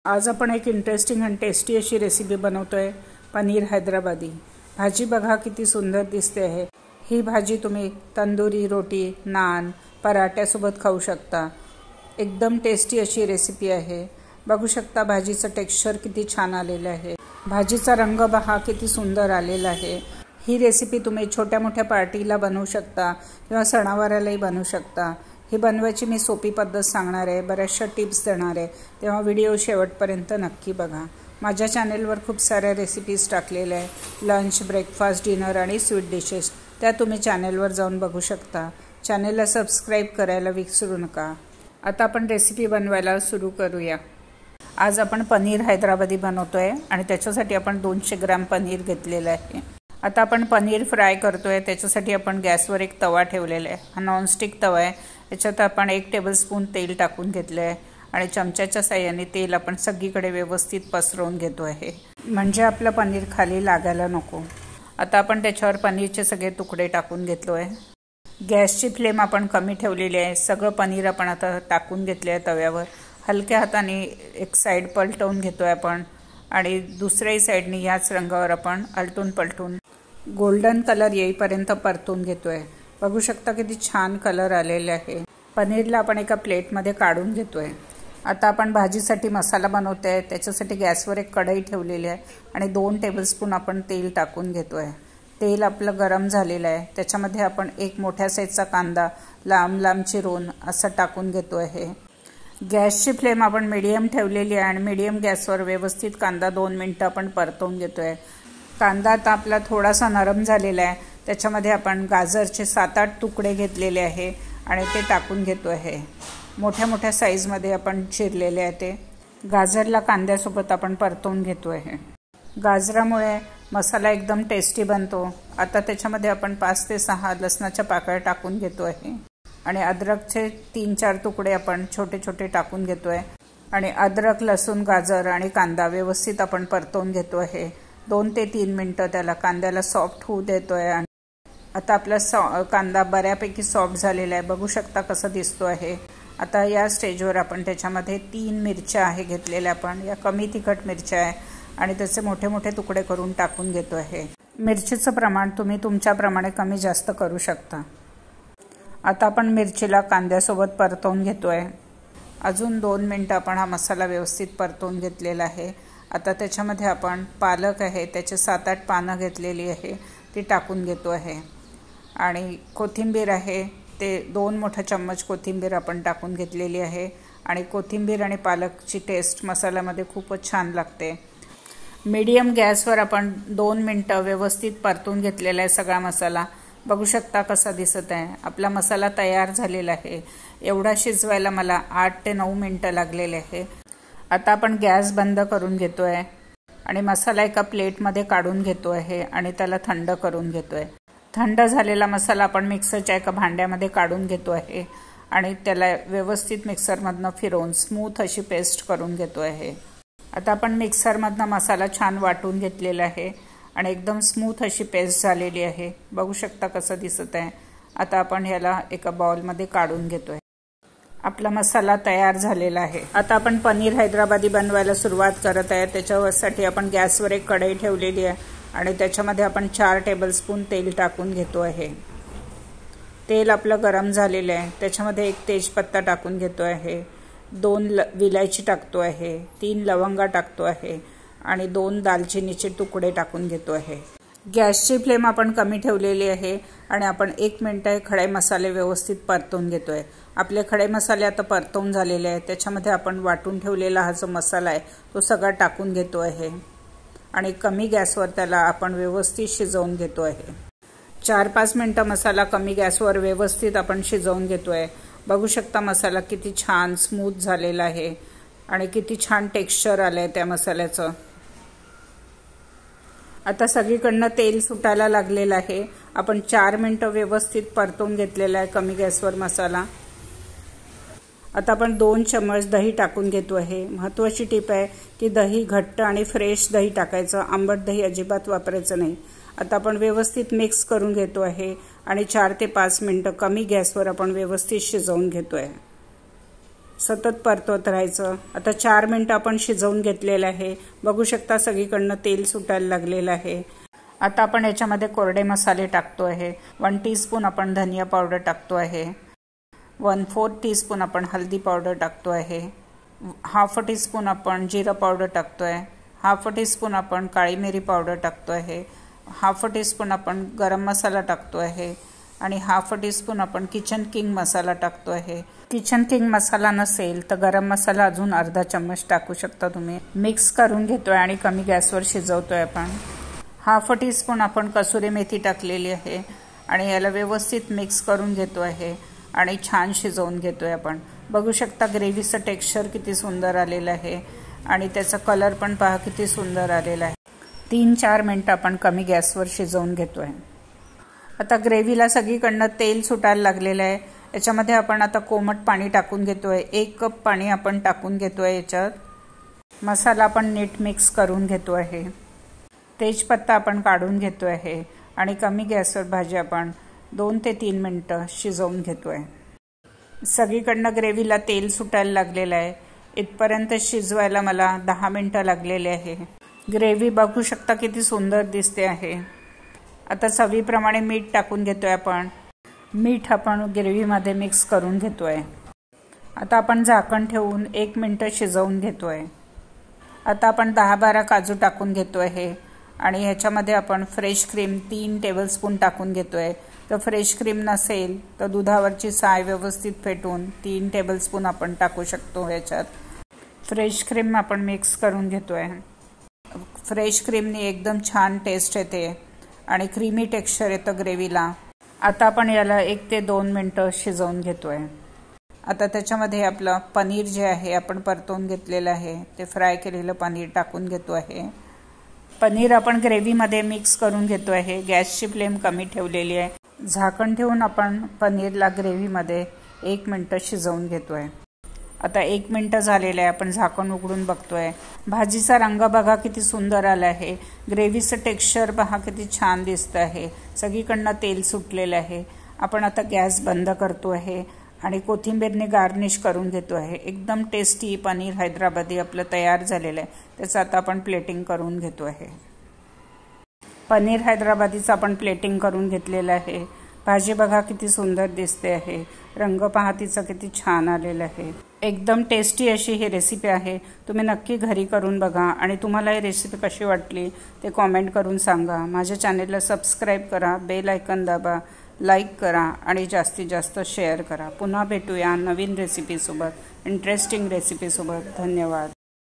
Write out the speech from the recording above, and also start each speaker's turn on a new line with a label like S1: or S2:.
S1: आज आपण एक इंटरेस्टिंग आणि टेस्टी अशी रेसिपी बनवतोय, पनीर हैदराबादी। भाजी बघा किती सुंदर दिसते आहे। ही भाजी तुम्ही तंदुरी रोटी, नान, पराठ्यासोबत खाऊ शकता। एकदम टेस्टी अशी रेसिपी आहे। बघू शकता भाजीचं टेक्स्चर किती छान आलेलं आहे। भाजीचा रंग बघा किती सुंदर आलेला आहे। ही रेसिपी तुम्ही छोट्या मोठ्या पार्टीला बनवू शकता किंवा सणावारालाही बनवू शकता। ही बनवायची मी सोपी पद्धत सांगणार आहे, बऱ्याचशा टिप्स देणार आहे, तेव्हा व्हिडिओ शेवटपर्यंत नक्की बघा। माझ्या चॅनेलवर खूप साऱ्या रेसिपीज टाकलेल्या आहे, लंच, ब्रेकफास्ट, डिनर आणि स्वीट डिशेस, त्या तुम्ही चॅनेलवर जाऊन बघू शकता। चॅनेलला सबस्क्राईब करायला विसरू नका। आता आपण रेसिपी बनवायला सुरू करूया। आज आपण पनीर हैदराबादी बनवतोय आणि त्याच्यासाठी आपण 200 ग्रॅम पनीर घेतलेलं आहे। आता आपण पनीर फ्राय करतोय, त्याच्यासाठी आपण गॅसवर एक तवा ठेवलेला आहे। हा नॉनस्टिक तवा आहे। याच्यात आपण 1 टेबलस्पून तेल टाकून घेतलं आहे आणि चमच्याच्या साहाय्याने तेल आपण सगळीकडे व्यवस्थित पसरवून घेतो आहे, म्हणजे आपलं पनीर खाली लागायला नको। आता आपण त्याच्यावर पनीरचे सगळे तुकडे टाकून घेतलो आहे। गॅसची फ्लेम आपण कमी ठेवलेली आहे। सगळं पनीर आपण आता टाकून घेतले आहे तव्यावर। हलक्या हाताने एक साईड पलटवून घेतोय आपण आणि दुसऱ्याही साईडने याच रंगावर आपण आलटून पलटून गोल्डन कलर येईपर्यंत परतून घेतोय। बघू शकता किती छान कलर आलेला आहे। पनीरला आपण एका प्लेटमध्ये काढून घेतोय। आता आपण भाजीसाठी मसाला बनवतोय, त्याच्यासाठी गॅसवर एक कढई ठेवलेली आहे आणि 2 टेबलस्पून आपण तेल टाकून घेतोय। तेल आपलं गरम झालेलं आहे। त्याच्यामध्ये आपण एक मोठ्या साईजचा कांदा लांब लांब चिरून असं टाकून घेतो आहे। गॅसची फ्लेम आपण मीडियम ठेवलेली आहे आणि मीडियम गॅसवर व्यवस्थित कांदा 2 मिनिटं आपण परतवून घेतोय। कांदा आता आपला थोडासा नरम झालेला आहे। त्याच्यामध्ये आपण गाजरचे 7-8 तुकडे घेतलेले आहे आणि ते टाकून घेतो आहे। मोठ्या मोठ्या साईजमध्ये आपण चिरलेले आहे ते। गाजरला कांद्यासोबत आपण परतवून घेतो आहे। गाजरामुळे मसाला एकदम टेस्टी बनतो। आता त्याच्यामध्ये आपण 5 ते 6 लसणाच्या पाकळ्या टाकून घेतो आहे आणि अद्रकचे 3-4 तुकडे आपण छोटे छोटे टाकून घेतो आहे आणि अद्रक, लसूण, गाजर आणि कांदा व्यवस्थित आपण परतवून घेतो आहे। 2 ते 3 मिनिटं त्याला कांद्याला सॉफ्ट होऊ देतोय। आणि आता आपला कांदा बऱ्यापैकी सॉफ्ट झालेला आहे। बघू शकता कसं दिसतो आहे। आता या स्टेजवर आपण त्याच्यामध्ये 3 मिरच्या आहे घेतलेल्या आपण, या कमी तिखट मिरच्या आहे आणि त्याचे मोठे मोठे तुकडे करून टाकून घेतो आहे। मिरचीचं प्रमाण तुम्ही तुमच्याप्रमाणे कमी जास्त करू शकता। आता आपण मिरचीला कांद्यासोबत परतवून घेतोय। अजून 2 मिनिटं आपण हा मसाला व्यवस्थित परतवून घेतलेला आहे। आता त्याच्यामध्ये आपण पालक आहे, त्याचे 7-8 पानं घेतलेली आहे, ती टाकून घेतो आहे आणि कोथिंबीर आहे, ते 2 मोठा चम्मच कोथिंबीर आपण टाकून घेतलेली आहे आणि कोथिंबीर आणि पालकची टेस्ट मसाल्यामध्ये खूपच छान लागते। मीडियम गॅसवर आपण 2 मिनिटं व्यवस्थित परतून घेतलेला आहे सगळा मसाला। बघू शकता कसा दिसत आहे। आपला मसाला तयार झालेला आहे। एवढा शिजवायला मला 8 ते 9 मिनिटं लागलेले आहे। आता आपण गॅस बंद करून घेतोय आणि मसाला एका प्लेटमध्ये काढून घेतो आहे आणि त्याला थंड करून घेतोय। थंड झालेला मसाला आपण मिक्सरच्या एका भांड्यामध्ये काढून घेतो आहे आणि त्याला व्यवस्थित मिक्सरमधनं फिरवून स्मूथ अशी पेस्ट करून घेतो आहे। आता आपण मिक्सरमधनं मसाला छान वाटून घेतलेला आहे आणि एकदम स्मूथ अशी पेस्ट झालेली आहे। बघू शकता कसं दिसत आहे। आता आपण ह्याला एका बाउलमध्ये काढून घेतोय। आपला मसाला तयार झालेला आहे। आता आपण पनीर हैदराबादी बनवायला सुरुवात करत आहे। त्याच्यासाठी आपण गॅसवर एक कढई ठेवलेली आहे आणि त्याच्यामध्ये आपण 4 टेबलस्पून तेल टाकून घेतो आहे। तेल आपलं गरम झालेलं आहे। त्याच्यामध्ये 1 तेजपत्ता टाकून घेतो आहे, 2 विलायची टाकतो आहे, 3 लवंगा टाकतो आहे आणि 2 दालचिनीचे तुकडे टाकून घेतो आहे। गॅसची फ्लेम आपण कमी ठेवलेली आहे आणि आपण 1 मिनिट खडे मसाले व्यवस्थित परतवून घेतोय। आपले खडे मसाले आता परतवून झालेले आहेत। त्याच्यामध्ये आपण वाटून ठेवलेला हा जो मसाला आहे तो सगळा टाकून घेतो आहे आणि कमी गॅसवर त्याला आपण व्यवस्थित शिजवून घेतो आहे। 4-5 मिनिटं मसाला कमी गॅसवर व्यवस्थित आपण शिजवून घेतोय। बघू शकता मसाला किती छान स्मूथ झालेला आहे आणि किती छान टेक्स्चर आलंय त्या मसाल्याचं। आता सगळीकडनं तेल सुटायला लागलेलं आहे। आपण 4 मिनिटं व्यवस्थित परतवून घेतलेला आहे कमी गॅसवर मसाला। आता आपण 2 चम्मच दही टाकून घेतो आहे। महत्त्वाची टीप आहे की दही घट्ट आणि फ्रेश दही टाकायचं, आंबट दही अजिबात वापरायचं नाही। आता आपण व्यवस्थित मिक्स करून घेतो आहे आणि 4 ते 5 मिनिटं कमी गॅसवर आपण व्यवस्थित शिजवून घेतो आहे। सतत परतवत राहायचं। आता 4 मिनिटं आपण शिजवून घेतलेलं आहे। बघू शकता सगळीकडनं तेल सुटायला लागलेलं आहे। आता आपण याच्यामध्ये कोरडे मसाले टाकतो आहे। 1 टीस्पून आपण धनिया पावडर टाकतो आहे। 1/4 टीस्पून आपण हल्दी पावडर टाकतो आहे। 1/2 टीस्पून आपण जिरा पावडर टाकतो आहे। 1/2 टीस्पून आपण काळी मिरी पावडर टाकतो आहे। 1/2 टीस्पून आपण गरम मसाला टाकतो आहे आणि 1/2 टीस्पून आपण किचन किंग मसाला टाकतो आहे। किचन किंग मसाला नसेल तर गरम मसाला अजून अर्धा चम्मच टाकू शकता तुम्ही। मिक्स करून घेतोय आणि कमी गॅसवर शिजवतोय आपण। 1/2 टीस्पून आपण कसुरी मेथी टाकलेली आहे आणि याला व्यवस्थित मिक्स करून घेतो आहे आणि छान शिजवून घेतोय आपण। बघू शकता ग्रेव्हीचं टेक्स्चर किती सुंदर आलेलं आहे आणि त्याचा कलर पण पहा किती सुंदर आलेला आहे। 3-4 मिनिटं आपण कमी गॅसवर शिजवून घेतोय। आता ग्रेव्हीला सगळीकडनं तेल सुटायला लागलेलं आहे। याच्यामध्ये आपण आता कोमट पाणी टाकून घेतोय। 1 कप पाणी आपण टाकून घेतोय याच्यात। मसाला आपण नीट मिक्स करून घेतो आहे। तेजपत्ता आपण काढून घेतो आहे आणि कमी गॅसवर भाजी आपण 2 ते 3 मिनिटं शिजवून घेतोय। सगळीकडनं ग्रेव्हीला तेल सुटायला लागलेलं आहे। इथपर्यंत शिजवायला मला 10 मिनिटं लागलेले आहे। ग्रेव्ही बघू शकता किती सुंदर दिसते आहे। आता चवीप्रमाणे मीठ टाकून घेतोय आपण। मीठ आपण ग्रेव्हीमध्ये मिक्स करून घेतोय। आता आपण झाकण ठेवून 1 मिनिट शिजवून घेतोय। आता आपण 10-12 काजू टाकून घेतोय आहे आणि ह्याच्यामध्ये आपण फ्रेश क्रीम 3 टेबलस्पून टाकून घेतोय। तर फ्रेश क्रीम नसेल तर दुधावरची साय व्यवस्थित फेटून 3 टेबलस्पून आपण टाकू शकतो ह्याच्यात। फ्रेश क्रीम आपण मिक्स करून घेतोय। फ्रेश क्रीमनी एकदम छान टेस्ट येते आणि क्रीमी टेक्स्चर येतं ग्रेव्हीला। आता आपण याला 1 ते 2 मिनिटं शिजवून घेतोय। आता त्याच्यामध्ये आपलं पनीर जे आहे आपण परतवून घेतलेलं आहे ते फ्राय केलेलं पनीर टाकून घेतो आहे। पनीर आपण ग्रेव्हीमध्ये मिक्स करून घेतो आहे। गॅसची फ्लेम कमी ठेवलेली आहे। झाकण ठेवून आपण पनीरला ग्रेव्हीमध्ये 1 मिनिट शिजवून घेतोय। आता 1 मिनिट झालेलं आहे। आपण झाकण उघडून बघतोय। भाजीचा रंग बघा किती सुंदर आला आहे। ग्रेव्हीचं टेक्स्चर पहा किती छान दिसतं आहे। सगळीकडनं तेल सुटलेलं आहे। आपण आता गॅस बंद करतो आहे आणि कोथिंबीरने गार्निश करून घेतो आहे। एकदम टेस्टी पनीर हैदराबादी आपलं तयार झालेलं आहे। त्याचं आता आपण प्लेटिंग करून घेतो आहे। पनीर हैदराबादीचं आपण प्लेटिंग करून घेतलेलं आहे। भाजी बघा किती सुंदर दिसते आहे। रंग पहा तिचा किती छान आलेला आहे। एकदम टेस्टी अशी ही रेसिपी आहे। तुम्ही नक्की घरी करून बघा आणि तुम्हाला ही रेसिपी कशी वाटली ते कॉमेंट करून सांगा। माझ्या चॅनेलला सबस्क्राईब करा, बेल आयकॉन दाबा, लाईक करा आणि जास्तीत जास्त शेअर करा। पुन्हा भेटूया नवीन रेसिपीसोबत, इंटरेस्टिंग रेसिपीसोबत। धन्यवाद।